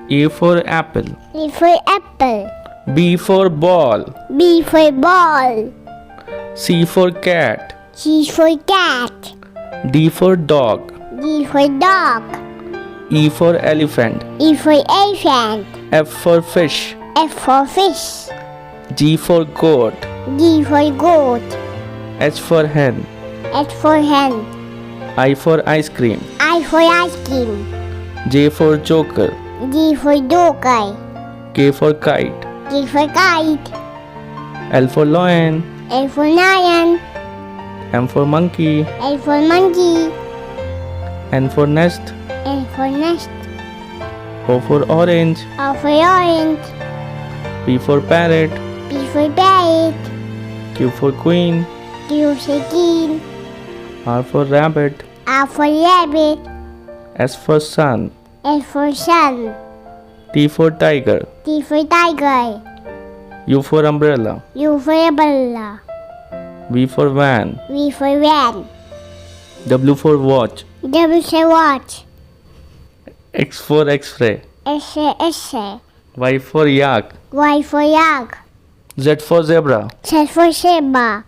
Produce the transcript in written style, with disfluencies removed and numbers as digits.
A for apple. A for apple. B for ball. B for ball. C for cat. C for cat. D for dog. D for dog. E for elephant. E for elephant. F for fish. F for fish. G for goat. G for goat. H for hen. H for hen. I for ice cream. I for ice cream. J for joker. J for joker. K for kite. K for kite. L for lion. L for lion. M for monkey. L for monkey. N for nest. N for nest. O for orange. O for orange. P for parrot. P for parrot. Q for queen. Q for queen. R for rabbit. R for rabbit. S for sun. S for sun. T for tiger. T for tiger. U for umbrella. U for umbrella. V for van. V for van. W for watch. W for watch. X for x-ray. S for x-ray. Y for yak. Y for yak. Z for zebra. Z for zebra.